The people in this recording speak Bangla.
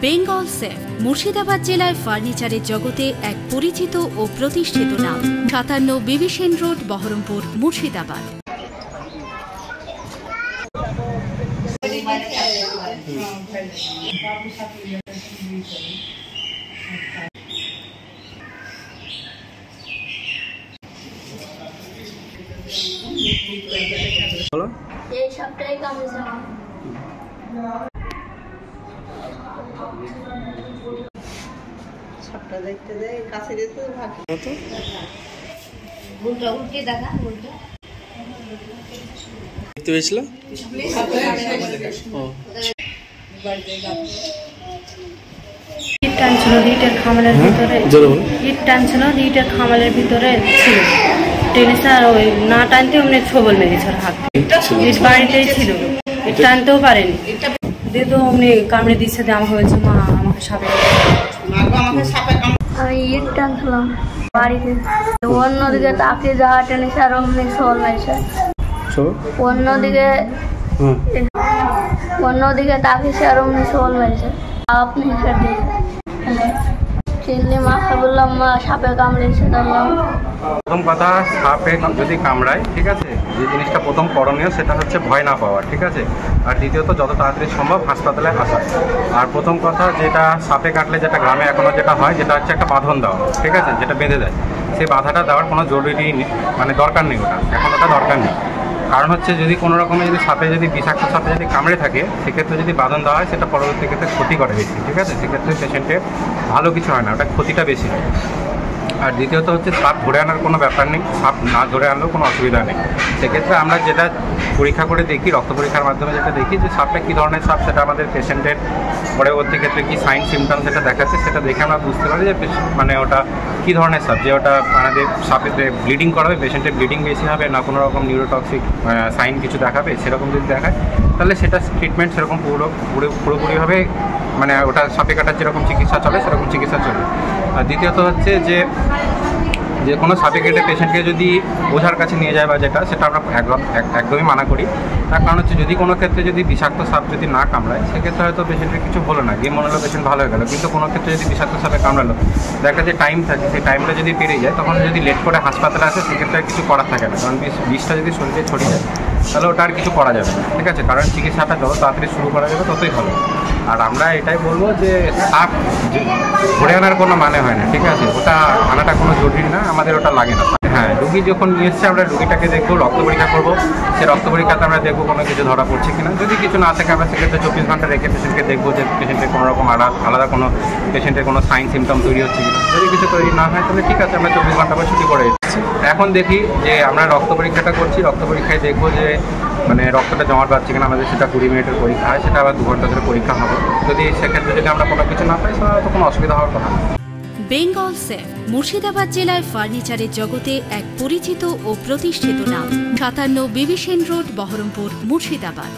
বেঙ্গল সেফ মুর্শিদাবাদ জেলায় ফার্নিচারের জগতে এক পরিচিত ও প্রতিষ্ঠিত নাম। 57 বিবি সেন রোড, বহরমপুর, মুর্শিদাবাদ। এই সপ্তাহে কামড়েছে সবটা দেখতে দেয় কাছে যেতে ভালো তো উল্টা উল্টে দেখা উল্টা দেখতে পেয়েছিল ইট টানছিল ইটের খামালের ভিতরে ইট টানছিল ইটের খামালের ভিতরে ছিল টেনে স্যার ওই না টানতে অমনি ছবল মেরেছে হাত ইট বাড়িতেই ছিল ইট টানতেও পারেনি দিয়ে তো অমনি কামড়ে দিচ্ছে দিয়ে আমাকে বলছে মা আমাকে সাপে আমি ইট টানছিলাম বাড়িতে অন্যদিকে তাকে যাওয়া টেনেছে আর অমনি ছবল মেরেছে অন্যদিকে তাকে সে আর অমনি ছবল মেরেছে আপনি হিসাব দিয়ে চিনলি মাকে বললাম মা সাপে কামড়েছে ধরলাম। প্রথম কথা, সাপে যদি কামড়ায়, ঠিক আছে, যে জিনিসটা প্রথম করণীয় সেটা হচ্ছে ভয় না পাওয়া, ঠিক আছে। আর দ্বিতীয়ত যত তাড়াতাড়ি সম্ভব হাসপাতালে আসা। আর প্রথম কথা, যেটা সাপে কাটলে যেটা গ্রামে এখনও যেটা হয়, যেটা হচ্ছে একটা বাঁধন দেওয়া, ঠিক আছে, যেটা বেঁধে দেয়। সেই বাধাটা দেওয়ার কোনো জরুরি মানে দরকার নেই, ওটা এখন ওটা দরকার নেই। কারণ হচ্ছে যদি কোনো রকমে যদি সাপে যদি বিষাক্ত সাপে যদি কামড়ে থাকে, সেক্ষেত্রে যদি বাঁধন দেওয়া হয় সেটা পরবর্তী ক্ষেত্রে ক্ষতি করে বেশি, ঠিক আছে। সেক্ষেত্রে পেশেন্টের ভালো কিছু হয় না, ওটা ক্ষতিটা বেশি হয়। আর দ্বিতীয়ত হচ্ছে সাপ ধরে আনার কোনো ব্যাপার নেই, সাপ না ধরে আনলেও কোনো অসুবিধা নেই। সেক্ষেত্রে আমরা যেটা পরীক্ষা করে দেখি, রক্ত পরীক্ষার মাধ্যমে যেটা দেখি যে সাপটা কী ধরনের সাপ, সেটা আমাদের পেশেন্টের পরবর্তী ক্ষেত্রে কী সাইন সিমটম সেটা দেখাচ্ছে, সেটা দেখে আমরা বুঝতে পারি যে মানে ওটা কী ধরনের সাপ। যে ওটা আমাদের সাপে ব্লিডিং করাবে, পেশেন্টের ব্লিডিং বেশি হবে না কোনো রকম নিউরোটক্সিক সাইন কিছু দেখাবে, সেরকম যদি দেখায় তাহলে সেটা ট্রিটমেন্ট সেরকম পুরোপুরিভাবে মানে ওটা সাপে কাটার যেরকম চিকিৎসা চলে সেরকম চিকিৎসা চলে। আর দ্বিতীয়ত হচ্ছে যে কোনো সাপে কেটে পেশেন্টকে যদি ওঝার কাছে নিয়ে যায় বা যেটা, সেটা আমরা একদমই মানা করি। তার কারণ হচ্ছে যদি কোনো ক্ষেত্রে যদি বিষাক্ত সাপ যদি না কামড়ায়, সেক্ষেত্রে হয়তো পেশেন্টের কিছু হলো না, গিয়ে মনে হলো পেশেন্ট ভালো হয়ে গেল। কিন্তু কোনো ক্ষেত্রে যদি বিষাক্ত সাপে কামড়ালো, দেখা যে টাইম থাকে, সেই টাইমটা যদি পেরিয়ে যায়, তখন যদি লেট করে হাসপাতালে আসে, সেক্ষেত্রে আর কিছু করার থাকে না। কারণ বিষটা যদি শরীরে ছড়িয়ে যায়, তাহলে ওটা আর কিছু করা যাবে না, ঠিক আছে। কারণ চিকিৎসাটা যত তাড়াতাড়ি শুরু করা যাবে ততই ভালো। আর আমরা এটাই বলবো যে সাপ ধরে আনার কোনো মানে হয় না, ঠিক আছে। ওটা আনাটা কোনো জরুরি না, আমাদের ওটা লাগে না। হ্যাঁ, রুগী যখন নিয়ে এসছে, আমরা রুগীটাকে দেখবো, রক্ত পরীক্ষা করবো। সেই রক্ত পরীক্ষাতে আমরা দেখবো কোনো কিছু ধরা পড়ছে কিনা। যদি কিছু না থাকে, আমরা সেক্ষেত্রে 24 ঘন্টা রেখে পেশেন্টকে দেখবো যে পেশেন্টের কোনো রকম আলাদা কোনো পেশেন্টের কোনো সাইন সিমটম তৈরি হচ্ছে কিনা। যদি কিছু তৈরি না হয়, তাহলে ঠিক আছে, আমরা 24 ঘন্টা পর ছুটি করে দিচ্ছি। এখন দেখি যে আমরা রক্ত পরীক্ষাটা করছি, রক্ত পরীক্ষায় দেখবো যে মানে রক্তটা জমা পাচ্ছে কিনা। আমাদের সেটা 20 মিনিটের পরীক্ষা হয়, সেটা আবার 2 ঘন্টা ধরে পরীক্ষা হবে। যদি সেক্ষেত্রে যদি আমরা কোনো কিছু না পাই, তাহলে তো কোনো অসুবিধা হওয়ার কথা না। বেঙ্গল সেফ মুর্শিদাবাদ জেলায় ফার্নিচারের জগতে এক পরিচিত ও প্রতিষ্ঠিত নাম। 57 বিবি সেন রোড, বহরমপুর, মুর্শিদাবাদ।